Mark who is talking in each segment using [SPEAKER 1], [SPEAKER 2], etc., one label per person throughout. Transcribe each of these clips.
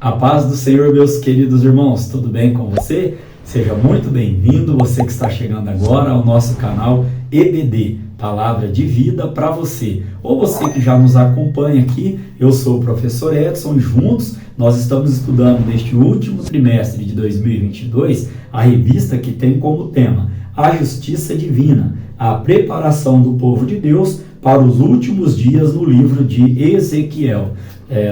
[SPEAKER 1] A paz do Senhor, meus queridos irmãos, tudo bem com você? Seja muito bem-vindo, você que está chegando agora ao nosso canal EBD, Palavra de Vida para você. Ou você que já nos acompanha aqui, eu sou o professor Edson e juntos nós estamos estudando neste último trimestre de 2022 a revista que tem como tema A Justiça Divina, a preparação do povo de Deus para os últimos dias no livro de Ezequiel.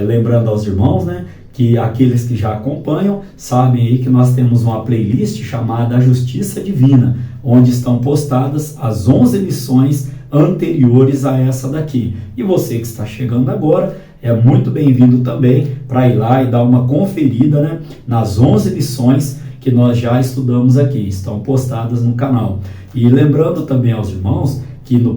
[SPEAKER 1] Lembrando aos irmãos, que aqueles que já acompanham sabem aí que nós temos uma playlist chamada A Justiça Divina, onde estão postadas as 11 lições anteriores a essa daqui. E você que está chegando agora, é muito bem-vindo também para ir lá e dar uma conferida nas 11 lições que nós já estudamos aqui, estão postadas no canal. E lembrando também aos irmãos que no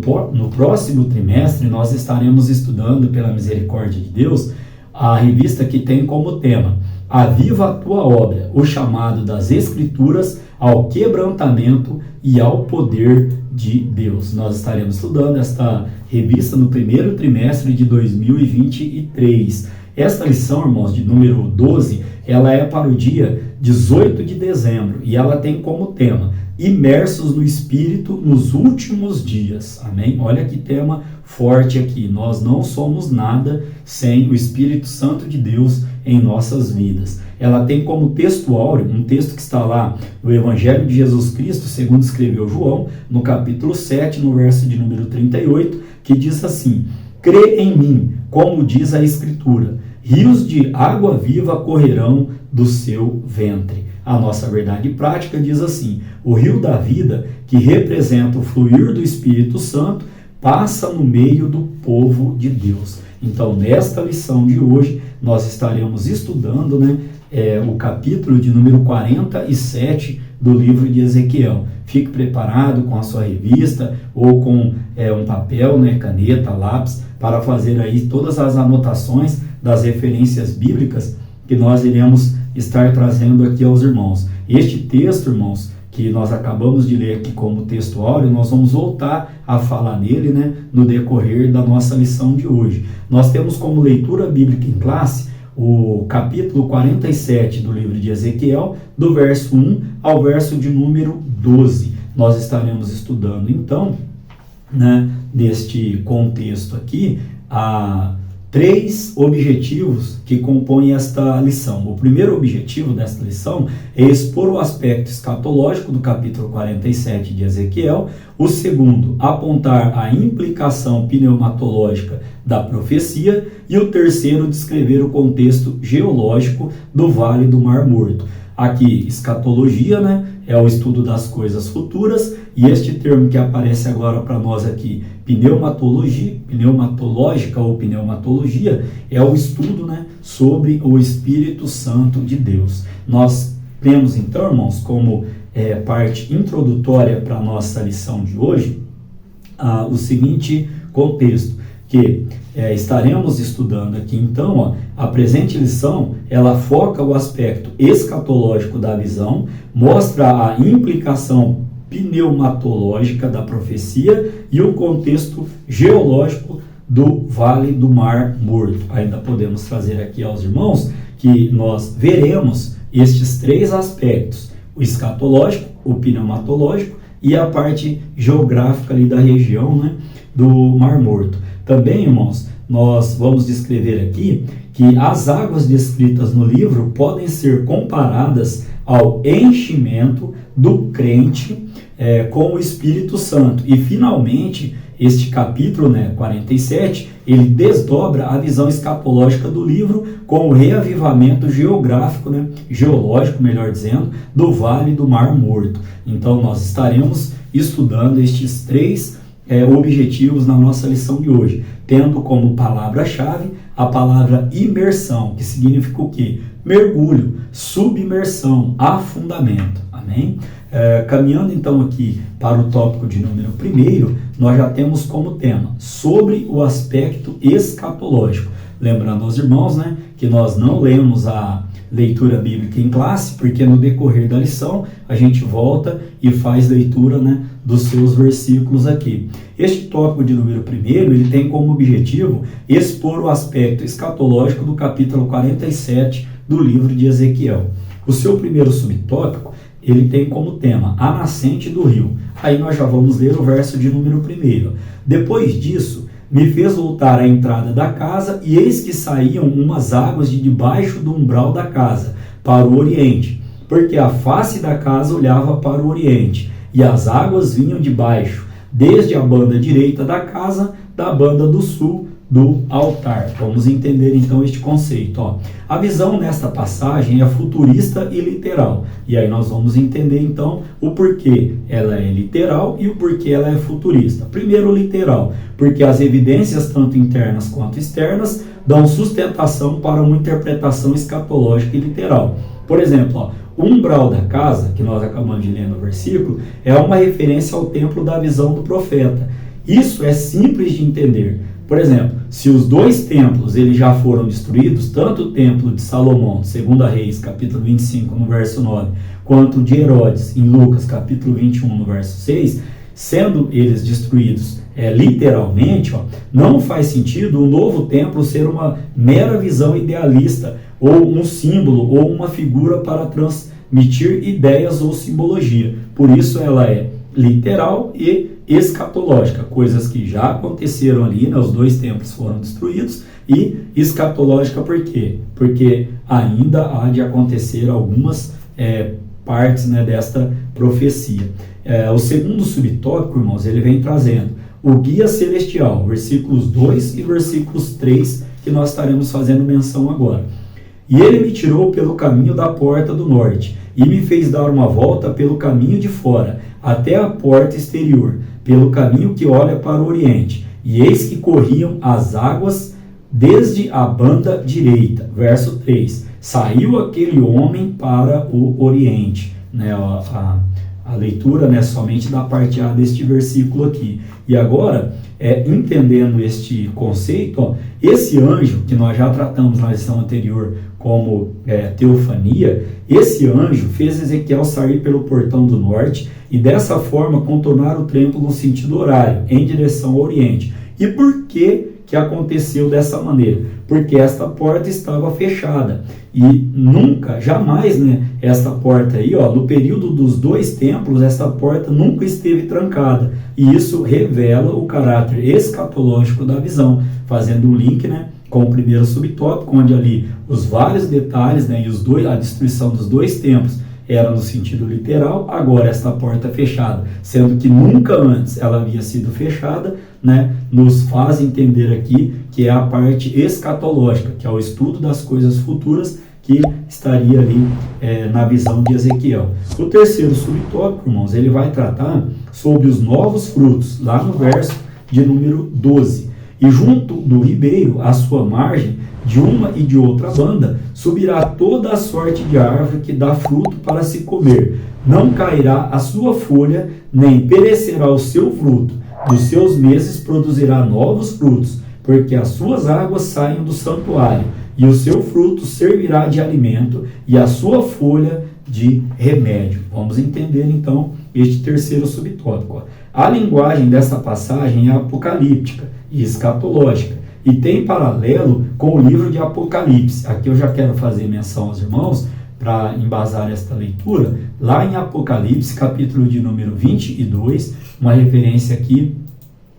[SPEAKER 1] próximo trimestre nós estaremos estudando, pela misericórdia de Deus, a revista que tem como tema Aviva a Tua Obra, o chamado das Escrituras ao quebrantamento e ao poder de Deus. Nós estaremos estudando esta revista no primeiro trimestre de 2023. Esta lição, irmãos, de número 12, ela é para o dia 18 de dezembro e ela tem como tema Imersos no Espírito nos últimos dias. Amém? Olha que tema forte aqui. Nós não somos nada sem o Espírito Santo de Deus em nossas vidas. Ela tem como texto áureo, um texto que está lá no Evangelho de Jesus Cristo, segundo escreveu João, no capítulo 7, no verso de número 38, que diz assim: Crê em mim, como diz a Escritura, rios de água viva correrão do seu ventre. A nossa verdade prática diz assim: o rio da vida, que representa o fluir do Espírito Santo, passa no meio do povo de Deus. Então, nesta lição de hoje, nós estaremos estudando o capítulo de número 47 do livro de Ezequiel. Fique preparado com a sua revista ou com um papel, caneta, lápis, para fazer aí todas as anotações das referências bíblicas que nós iremos estar trazendo aqui aos irmãos. Este texto, irmãos, que nós acabamos de ler aqui como texto áureo, nós vamos voltar a falar nele no decorrer da nossa lição de hoje. Nós temos como leitura bíblica em classe o capítulo 47 do livro de Ezequiel, do verso 1 ao verso de número 12. Nós estaremos estudando, então, neste contexto aqui, a 3 objetivos que compõem esta lição. O primeiro objetivo desta lição é expor o aspecto escatológico do capítulo 47 de Ezequiel. O segundo, apontar a implicação pneumatológica da profecia. E o terceiro, descrever o contexto geológico do Vale do Mar Morto. Aqui, escatologia, é o estudo das coisas futuras, e este termo que aparece agora para nós aqui, pneumatológica ou pneumatologia, é o estudo sobre o Espírito Santo de Deus. Nós temos então, irmãos, como parte introdutória para a nossa lição de hoje, o seguinte contexto, que estaremos estudando aqui então, a presente lição, ela foca o aspecto escatológico da visão, mostra a implicação pneumatológica da profecia e o contexto geológico do Vale do Mar Morto. Ainda podemos trazer aqui aos irmãos que nós veremos estes 3 aspectos, o escatológico, o pneumatológico e a parte geográfica ali da região do Mar Morto. Também, irmãos, nós vamos descrever aqui que as águas descritas no livro podem ser comparadas ao enchimento do crente com o Espírito Santo. E, finalmente, este capítulo 47, ele desdobra a visão escatológica do livro com o reavivamento geológico, melhor dizendo, do Vale do Mar Morto. Então, nós estaremos estudando estes 3 objetivos na nossa lição de hoje, tendo como palavra-chave a palavra imersão, que significa o quê? Mergulho, submersão, afundamento. Amém? Caminhando então aqui para o tópico de número 1, nós já temos como tema sobre o aspecto escatológico. Lembrando aos irmãos que nós não lemos a leitura bíblica em classe, porque no decorrer da lição a gente volta e faz leitura dos seus versículos aqui. Este tópico de número 1, ele tem como objetivo expor o aspecto escatológico do capítulo 47 do livro de Ezequiel. O seu primeiro subtópico, ele tem como tema a nascente do rio. Aí nós já vamos ler o verso de número 1. Depois disso, me fez voltar à entrada da casa, e eis que saíam umas águas de debaixo do umbral da casa, para o oriente, porque a face da casa olhava para o oriente, e as águas vinham de baixo, desde a banda direita da casa, da banda do sul do altar. Vamos entender então este conceito. A visão nesta passagem é futurista e literal. E aí nós vamos entender então o porquê ela é literal e o porquê ela é futurista. Primeiro, literal, porque as evidências, tanto internas quanto externas, dão sustentação para uma interpretação escatológica e literal. Por exemplo, o umbral da casa, que nós acabamos de ler no versículo, é uma referência ao templo da visão do profeta. Isso é simples de entender. Por exemplo, se os dois templos eles já foram destruídos, tanto o templo de Salomão, 2 Reis, capítulo 25, no verso 9, quanto o de Herodes, em Lucas, capítulo 21, no verso 6, sendo eles destruídos literalmente, não faz sentido o novo templo ser uma mera visão idealista, ou um símbolo, ou uma figura para transmitir ideias ou simbologia. Por isso ela é literal e escatológica, coisas que já aconteceram ali, né? Os dois templos foram destruídos, e escatológica por quê? Porque ainda há de acontecer algumas partes, né, desta profecia. O segundo subtópico, irmãos, ele vem trazendo o guia celestial, versículos 2 e versículos 3, que nós estaremos fazendo menção agora. E ele me tirou pelo caminho da porta do norte, e me fez dar uma volta pelo caminho de fora, até a porta exterior, pelo caminho que olha para o oriente. E eis que corriam as águas desde a banda direita. Verso 3. Saiu aquele homem para o oriente. Né, a leitura, né, somente da parte A deste versículo aqui. E agora, entendendo este conceito, esse anjo, que nós já tratamos na lição anterior como teofania, esse anjo fez Ezequiel sair pelo portão do norte e dessa forma contornar o templo no sentido horário, em direção ao oriente. E por que aconteceu dessa maneira? Porque esta porta estava fechada. E nunca, jamais, né, esta porta aí, no período dos dois templos, esta porta nunca esteve trancada. E isso revela o caráter escatológico da visão, fazendo um link, né, com o primeiro subtópico, onde ali os vários detalhes, né, e a destruição dos dois templos era no sentido literal. Agora esta porta fechada, sendo que nunca antes ela havia sido fechada, né, nos faz entender aqui que é a parte escatológica, que é o estudo das coisas futuras, que estaria ali na visão de Ezequiel. O terceiro subtópico, irmãos, ele vai tratar sobre os novos frutos, lá no verso de número 12. E junto do ribeiro, à sua margem, de uma e de outra banda, subirá toda a sorte de árvore que dá fruto para se comer. Não cairá a sua folha, nem perecerá o seu fruto. Dos seus meses produzirá novos frutos, porque as suas águas saem do santuário, e o seu fruto servirá de alimento, e a sua folha de remédio. Vamos entender então este terceiro subtópico. A linguagem dessa passagem é apocalíptica e escatológica, e tem paralelo com o livro de Apocalipse. Aqui eu já quero fazer menção aos irmãos, para embasar esta leitura, lá em Apocalipse, capítulo de número 22, uma referência aqui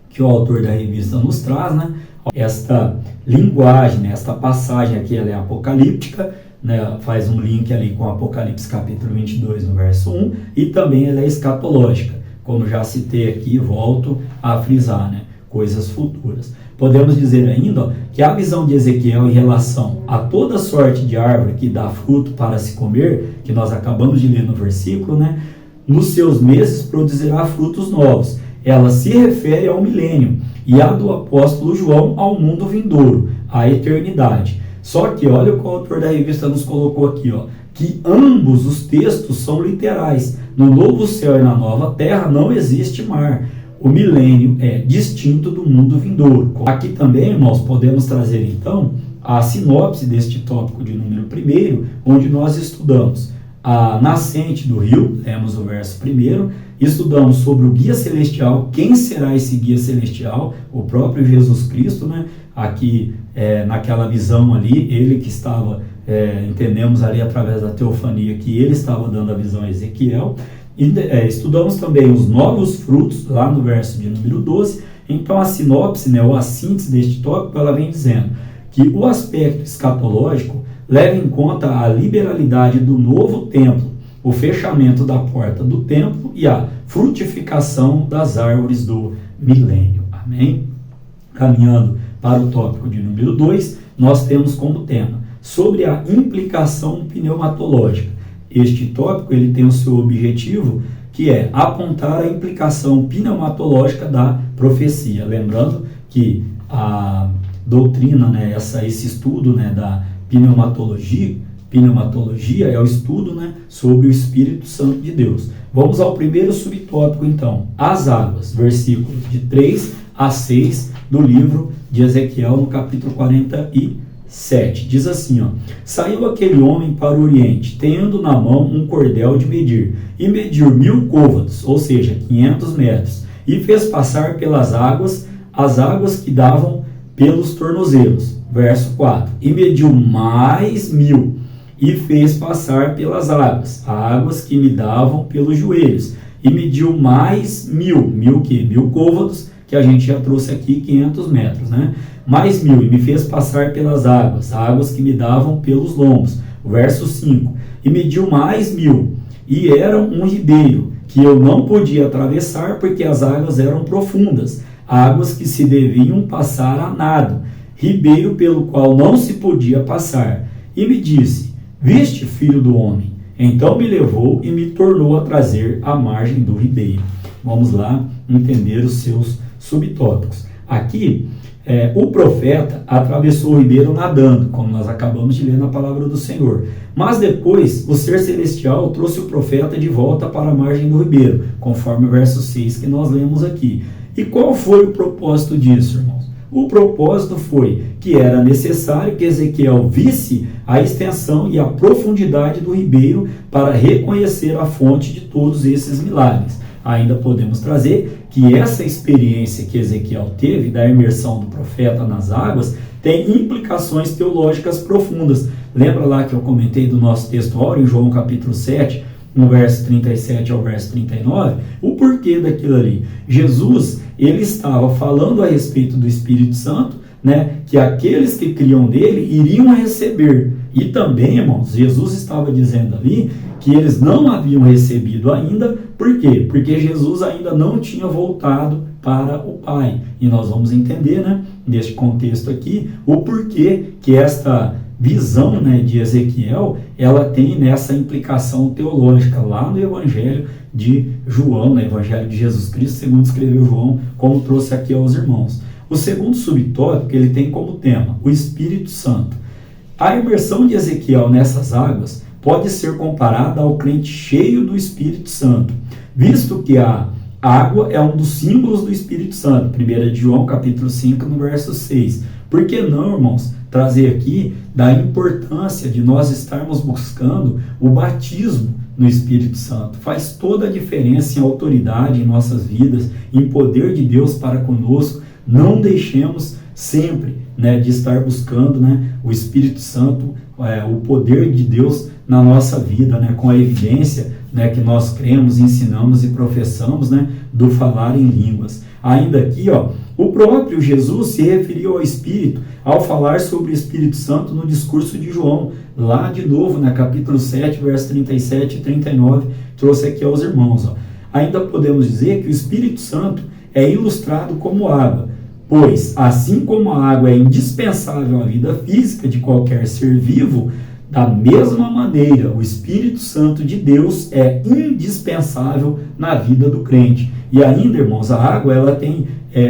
[SPEAKER 1] que o autor da revista nos traz, né? Esta linguagem, né? Esta passagem aqui, ela é apocalíptica, né? Faz um link ali com Apocalipse capítulo 22, no verso 1, e também ela é escatológica, como já citei aqui, volto a frisar, né? Coisas futuras. Podemos dizer ainda que a visão de Ezequiel em relação a toda sorte de árvore que dá fruto para se comer, que nós acabamos de ler no versículo, né? Nos seus meses produzirá frutos novos. Ela se refere ao milênio, e a do apóstolo João ao mundo vindouro, à eternidade. Só que olha o que o autor da revista nos colocou aqui, que ambos os textos são literais. No novo céu e na nova terra não existe mar. O milênio é distinto do mundo vindouro. Aqui também, irmãos, podemos trazer então a sinopse deste tópico de número 1, onde nós estudamos a nascente do rio, lemos o verso 1, estudamos sobre o guia celestial. Quem será esse guia celestial? O próprio Jesus Cristo, né? Aqui, naquela visão ali, ele que estava entendemos ali através da teofania que ele estava dando a visão a Ezequiel. E, estudamos também os novos frutos, lá no verso de número 12. Então a sinopse, né, ou a síntese deste tópico, ela vem dizendo que o aspecto escatológico leva em conta a liberalidade do novo templo, o fechamento da porta do templo e a frutificação das árvores do milênio. Amém? Caminhando para o tópico de número 2, nós temos como tema sobre a implicação pneumatológica. Este tópico ele tem o seu objetivo, que é apontar a implicação pneumatológica da profecia. Lembrando que a doutrina, né, esse estudo, né, da pneumatologia é o estudo, né, sobre o Espírito Santo de Deus. Vamos ao primeiro subtópico, então, as águas, versículos de 3 a 6 do livro de Ezequiel, no capítulo 47. Diz assim, saiu aquele homem para o oriente, tendo na mão um cordel de medir, e mediu 1000 côvados, ou seja, 500 metros, e fez passar pelas águas, as águas que davam pelos tornozelos. Verso 4. E mediu mais 1000, e fez passar pelas águas que me davam pelos joelhos, e mediu mais 1000 côvados, que a gente já trouxe aqui 500 metros, né? Mais 1000, e me fez passar pelas águas que me davam pelos lombos. O verso 5. E mediu mais 1000, e era um ribeiro, que eu não podia atravessar, porque as águas eram profundas, águas que se deviam passar a nado, ribeiro pelo qual não se podia passar. E me disse, viste, filho do homem? Então me levou e me tornou a trazer à margem do ribeiro. Vamos lá entender os seus subtópicos. Aqui, o profeta atravessou o ribeiro nadando, como nós acabamos de ler na palavra do Senhor. Mas depois, o ser celestial trouxe o profeta de volta para a margem do ribeiro, conforme o verso 6 que nós lemos aqui. E qual foi o propósito disso, irmãos? O propósito foi que era necessário que Ezequiel visse a extensão e a profundidade do ribeiro para reconhecer a fonte de todos esses milagres. Ainda podemos trazer que essa experiência que Ezequiel teve da imersão do profeta nas águas tem implicações teológicas profundas. Lembra lá que eu comentei do nosso texto áureo em João capítulo 7, no verso 37 ao verso 39, o porquê daquilo ali. Jesus, ele estava falando a respeito do Espírito Santo, né, que aqueles que criam nele iriam receber. E também, irmãos, Jesus estava dizendo ali que eles não haviam recebido ainda. Por quê? Porque Jesus ainda não tinha voltado para o Pai. E nós vamos entender, né, neste contexto aqui, o porquê que esta visão, né, de Ezequiel, ela tem nessa implicação teológica lá no Evangelho de João, no Evangelho de Jesus Cristo, segundo escreveu João, como trouxe aqui aos irmãos. O segundo subtópico, ele tem como tema o Espírito Santo. A imersão de Ezequiel nessas águas pode ser comparada ao crente cheio do Espírito Santo, visto que a água é um dos símbolos do Espírito Santo. 1 de João, capítulo 5, no verso 6. Por que não, irmãos, trazer aqui da importância de nós estarmos buscando o batismo no Espírito Santo? Faz toda a diferença em autoridade em nossas vidas, em poder de Deus para conosco. Não deixemos sempre, né, de estar buscando, né, o Espírito Santo, o poder de Deus na nossa vida, né, com a evidência, né, que nós cremos, ensinamos e professamos, né, do falar em línguas. Ainda aqui, o próprio Jesus se referiu ao Espírito ao falar sobre o Espírito Santo no discurso de João, lá de novo, na capítulo 7, verso 37 e 39, trouxe aqui aos irmãos. Ainda podemos dizer que o Espírito Santo é ilustrado como água, pois, assim como a água é indispensável à vida física de qualquer ser vivo, da mesma maneira, o Espírito Santo de Deus é indispensável na vida do crente. E ainda, irmãos, a água, ela tem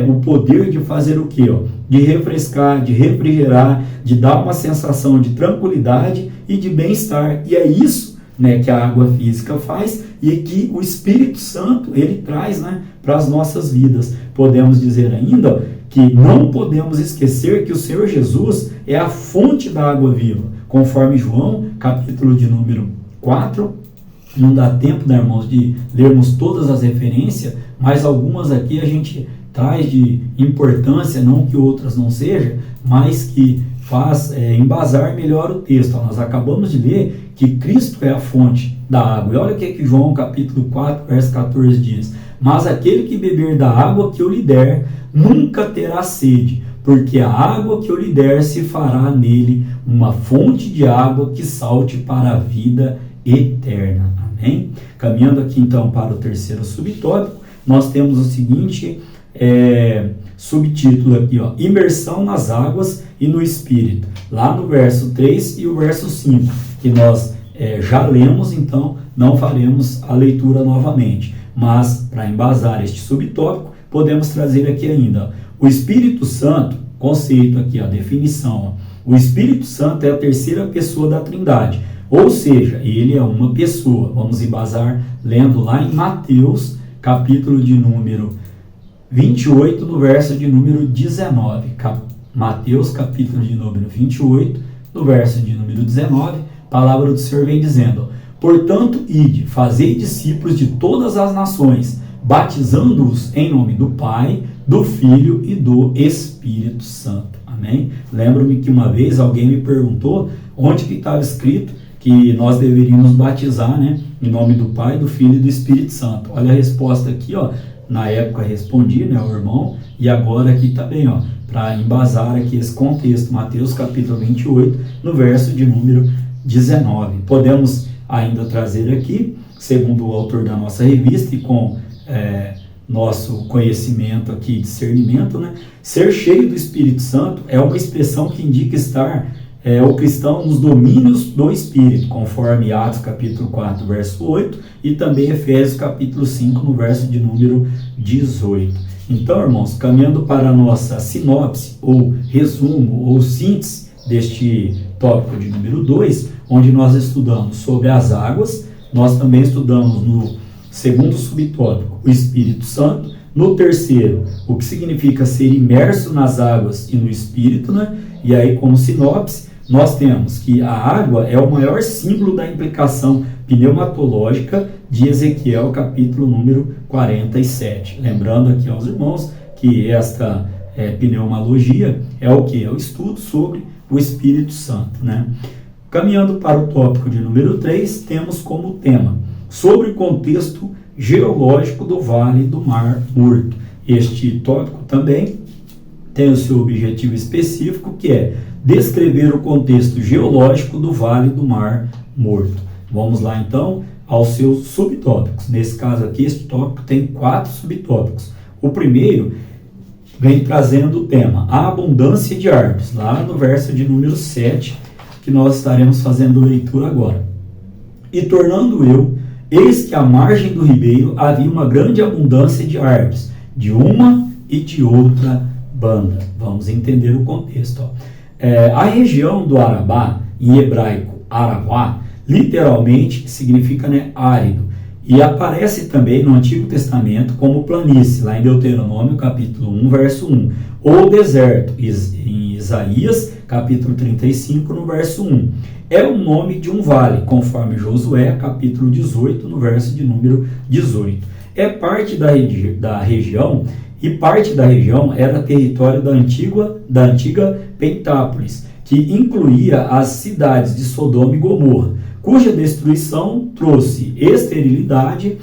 [SPEAKER 1] o poder de fazer o quê? De refrescar, de refrigerar, de dar uma sensação de tranquilidade e de bem-estar. E é isso, né, que a água física faz e que o Espírito Santo, ele traz, né, para as nossas vidas. Podemos dizer ainda que não podemos esquecer que o Senhor Jesus é a fonte da água viva, conforme João, capítulo de número 4, não dá tempo, né, irmãos, de lermos todas as referências, mas algumas aqui a gente traz de importância, não que outras não sejam, mas que faz embasar melhor o texto. Nós acabamos de ler que Cristo é a fonte da água. E olha o que João capítulo 4, verso 14 diz: mas aquele que beber da água que eu lhe der, nunca terá sede, porque a água que eu lhe der se fará nele uma fonte de água que salte para a vida eterna. Amém? Caminhando aqui então para o terceiro subtópico, nós temos o seguinte subtítulo aqui, ó, imersão nas águas e no Espírito, lá no verso 3 e o verso 5, que nós já lemos, então não faremos a leitura novamente, mas para embasar este subtópico, podemos trazer aqui ainda, ó, o Espírito Santo, conceito aqui, a definição, ó, o Espírito Santo é a terceira pessoa da Trindade, ou seja, ele é uma pessoa. Vamos embasar lendo lá em Mateus, capítulo de número 28, no verso de número 19. Mateus, capítulo de número 28, no verso de número 19, a palavra do Senhor vem dizendo: portanto, ide, fazei discípulos de todas as nações, batizando-os em nome do Pai, do Filho e do Espírito Santo. Amém? Lembro-me que uma vez alguém me perguntou onde que estava escrito que nós deveríamos batizar, né, em nome do Pai, do Filho e do Espírito Santo. Olha a resposta aqui, ó. Na época respondi, né, o irmão, e agora aqui também, ó, para embasar aqui esse contexto, Mateus capítulo 28, no verso de número 19. Podemos ainda trazer aqui, segundo o autor da nossa revista, e com nosso conhecimento aqui, discernimento, né, ser cheio do Espírito Santo é uma expressão que indica estar o cristão nos domínios do Espírito, conforme Atos capítulo 4, verso 8, e também Efésios capítulo 5, no verso de número 18. Então, irmãos, caminhando para a nossa sinopse, ou resumo, ou síntese deste tópico de número 2, onde nós estudamos sobre as águas, nós também estudamos no segundo subtópico, o Espírito Santo, no terceiro, o que significa ser imerso nas águas e no Espírito, né? E aí, como sinopse, nós temos que a água é o maior símbolo da implicação pneumatológica de Ezequiel, capítulo número 47. Lembrando aqui aos irmãos que esta pneumologia é o que? É o estudo sobre o Espírito Santo, né? Caminhando para o tópico de número 3, temos como tema sobre o contexto geológico do Vale do Mar Morto. Este tópico também tem o seu objetivo específico, que é descrever o contexto geológico do Vale do Mar Morto. Vamos lá então aos seus subtópicos. Nesse caso aqui, este tópico tem 4 subtópicos. O primeiro vem trazendo o tema a abundância de árvores, lá no verso de número 7, que nós estaremos fazendo leitura agora. E tornando eu, eis que à margem do ribeiro havia uma grande abundância de árvores, de uma e de outra banda. Vamos entender o contexto, ó. A região do Arabá, em hebraico Arabá, literalmente significa, né, árido, e aparece também no Antigo Testamento como planície, lá em Deuteronômio capítulo 1, verso 1, ou deserto, em Isaías capítulo 35, no verso 1. É o nome de um vale, conforme Josué capítulo 18, no verso de número 18. É parte da região, e parte da região era território da antiga Pentápolis, que incluía as cidades de Sodoma e Gomorra, cuja destruição trouxe esterilidade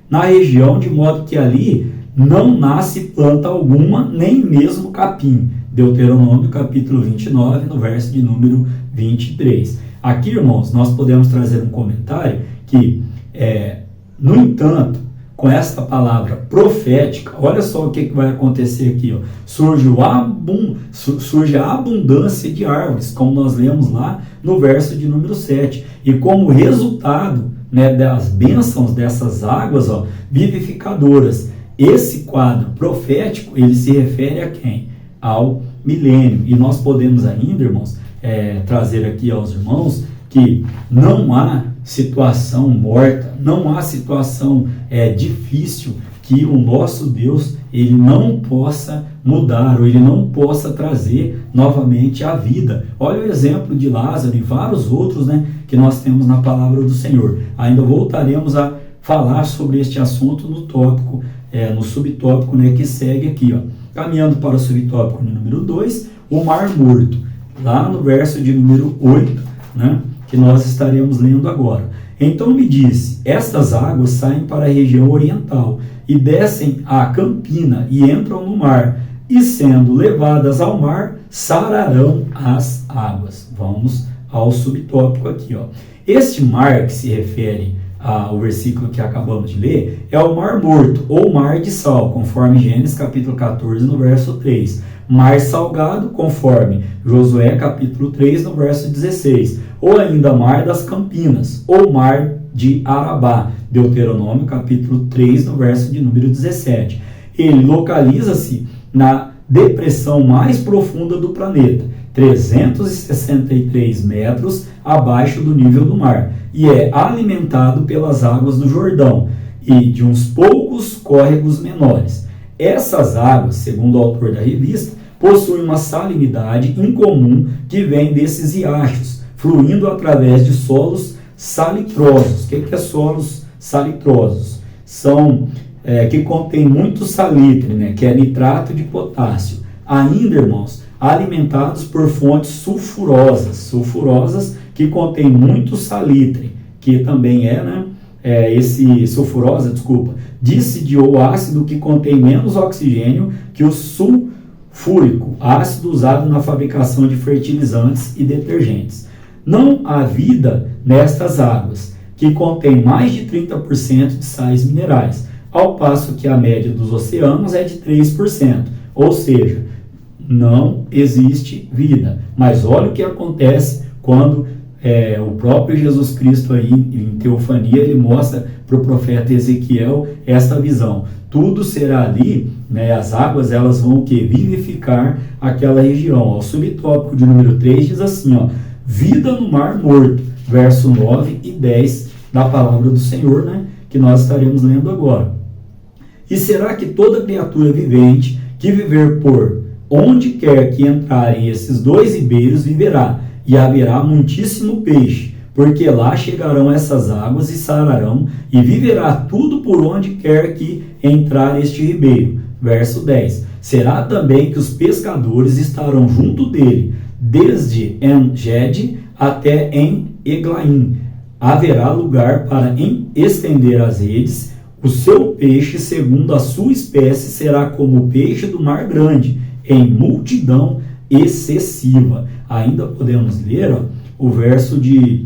[SPEAKER 1] na região, de modo que ali não nasce planta alguma, nem mesmo capim. Deuteronômio capítulo 29, no verso de número 23. Aqui, irmãos, nós podemos trazer um comentário que, no entanto, com esta palavra profética, olha só o que vai acontecer aqui, ó. Surge a abundância de árvores, como nós lemos lá no verso de número 7. E como resultado, né, das bênçãos dessas águas, ó, vivificadoras, esse quadro profético, ele se refere a quem? Ao milênio. E nós podemos ainda, irmãos, trazer aqui aos irmãos que não há situação morta, não há situação difícil que o nosso Deus ele não possa mudar, ou ele não possa trazer novamente a vida. Olha o exemplo de Lázaro e vários outros, né, que nós temos na palavra do Senhor. Ainda voltaremos a falar sobre este assunto no tópico, no subtópico, né, que segue aqui, ó. Caminhando para o subtópico número 2, o Mar Morto. lá no verso de número 8, né, que nós estaremos lendo agora. Então me disse, estas águas saem para a região oriental e descem à campina e entram no mar, e sendo levadas ao mar, sararão as águas. Vamos ao subtópico aqui, ó. Este mar que se refere ao versículo que acabamos de ler é o Mar Morto, ou Mar de Sal, conforme Gênesis capítulo 14, no verso 3. Mar Salgado, conforme Josué capítulo 3, no verso 16. Ou ainda Mar das Campinas, ou Mar de Arabá, Deuteronômio capítulo 3, no verso de número 17. Ele localiza-se na depressão mais profunda do planeta, 363 metros abaixo do nível do mar, e é alimentado pelas águas do Jordão e de uns poucos córregos menores. Essas águas, segundo o autor da revista, possuem uma salinidade incomum que vem desses riachos, fluindo através de solos salitrosos. O que é solos salitrosos? São que contém muito salitre, né, que é nitrato de potássio. Ainda, irmãos, alimentados por fontes sulfurosas que contém muito salitre, que também esse sulfurosa, dícido ou ácido que contém menos oxigênio que o sulfúrico, ácido usado na fabricação de fertilizantes e detergentes. Não há vida nestas águas, que contém mais de 30% de sais minerais, ao passo que a média dos oceanos é de 3%, ou seja, não existe vida. Mas olha o que acontece quando o próprio Jesus Cristo aí, em teofania, ele mostra para o profeta Ezequiel esta visão. Tudo será ali, né, as águas elas vão vivificar aquela região. O subtópico de número 3 diz assim, ó, vida no mar morto, verso 9 e 10 da palavra do Senhor, né, que nós estaremos lendo agora. E será que toda criatura vivente que viver por onde quer que entrarem esses dois ribeiros viverá, e haverá muitíssimo peixe, porque lá chegarão essas águas e sararão, e viverá tudo por onde quer que entrar este ribeiro. Verso 10. Será também que os pescadores estarão junto dele, desde En-Gede até em Eglaim. Haverá lugar para estender as redes. O seu peixe, segundo a sua espécie, será como o peixe do mar grande, em multidão excessiva. Ainda podemos ler o verso de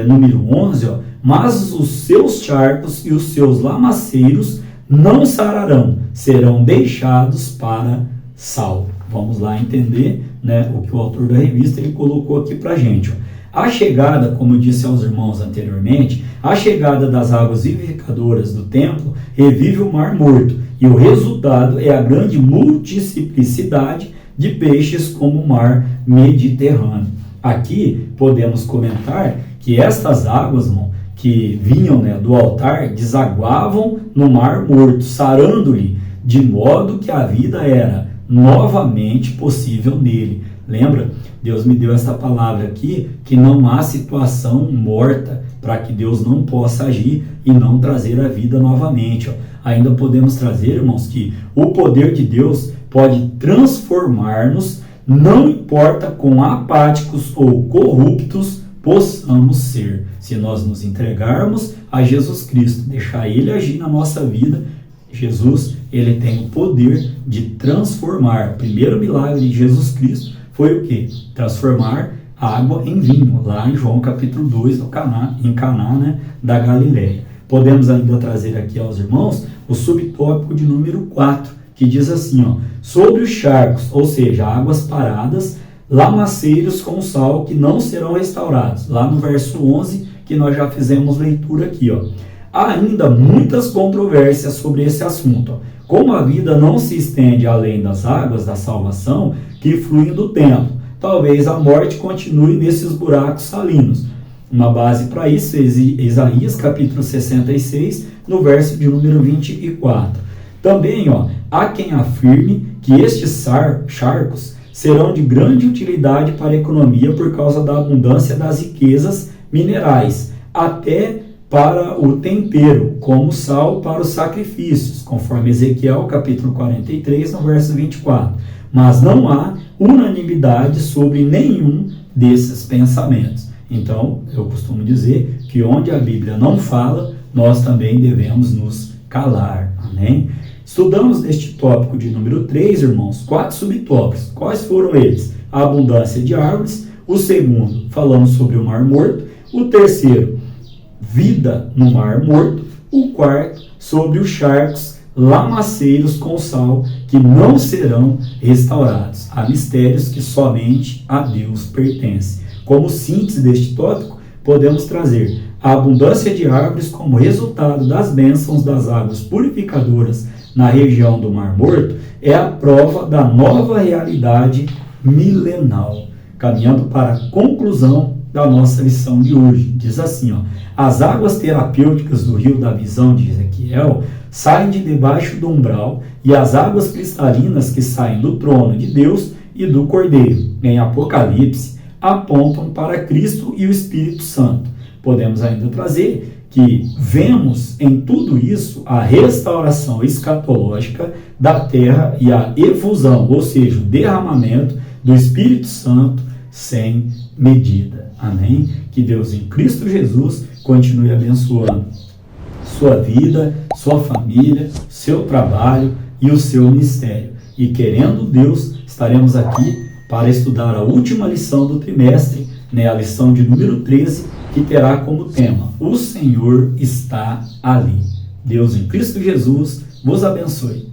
[SPEAKER 1] número 11, ó, mas os seus charcos e os seus lamaceiros não sararão, serão deixados para sal. Vamos lá entender, né, o que o autor da revista ele colocou aqui para a gente. Ó. A chegada, como eu disse aos irmãos anteriormente, a chegada das águas vivificadoras do templo revive o mar morto, e o resultado é a grande multiplicidade de peixes como o mar Mediterrâneo. Aqui podemos comentar que estas águas, irmão, que vinham, né, do altar, desaguavam no mar morto, sarando-lhe, de modo que a vida era novamente possível nele. Lembra? Deus me deu essa palavra aqui, que não há situação morta para que Deus não possa agir e não trazer a vida novamente. Ó. Ainda podemos trazer, irmãos, que o poder de Deus pode transformar-nos, não importa quão apáticos ou corruptos possamos ser. Se nós nos entregarmos a Jesus Cristo, deixar Ele agir na nossa vida, Jesus, Ele tem o poder de transformar. O primeiro milagre de Jesus Cristo foi o quê? Transformar água em vinho, lá em João capítulo 2, em Caná, né, da Galileia. Podemos ainda trazer aqui aos irmãos o subtópico de número 4, que diz assim, ó, sobre os charcos, ou seja, águas paradas, lamaceiros com sal que não serão restaurados. Lá no verso 11, que nós já fizemos leitura aqui, ó. Há ainda muitas controvérsias sobre esse assunto, ó. Como a vida não se estende além das águas da salvação que fluem do templo, talvez a morte continue nesses buracos salinos. Uma base para isso é Isaías capítulo 66, no verso de número 24. Também, ó, há quem afirme que estes charcos serão de grande utilidade para a economia por causa da abundância das riquezas minerais, até para o tempero, como sal para os sacrifícios, conforme Ezequiel capítulo 43, no verso 24. mas não há unanimidade sobre nenhum desses pensamentos. Então, eu costumo dizer que onde a Bíblia não fala, nós também devemos nos calar. Amém? Estudamos neste tópico de número 3, irmãos, 4 subtópicos. Quais foram eles? A abundância de árvores. O segundo, falamos sobre o Mar Morto. O terceiro, vida no Mar Morto. O quarto, sobre os charcos lamaceiros com sal, que não serão restaurados. Há mistérios que somente a Deus pertencem. Como síntese deste tópico, podemos trazer a abundância de árvores como resultado das bênçãos das águas purificadoras na região do Mar Morto é a prova da nova realidade milenal. Caminhando para a conclusão da nossa lição de hoje. Diz assim, as águas terapêuticas do rio da visão de Ezequiel saem de debaixo do umbral, e as águas cristalinas que saem do trono de Deus e do Cordeiro, em Apocalipse, apontam para Cristo e o Espírito Santo. Podemos ainda trazer que vemos em tudo isso a restauração escatológica da terra e a efusão, ou seja, o derramamento do Espírito Santo sem medida. Amém? Que Deus em Cristo Jesus continue abençoando sua vida, sua família, seu trabalho e o seu ministério. E querendo Deus, estaremos aqui para estudar a última lição do trimestre, a lição de número 13, que terá como tema: O Senhor está ali. Deus em Cristo Jesus vos abençoe.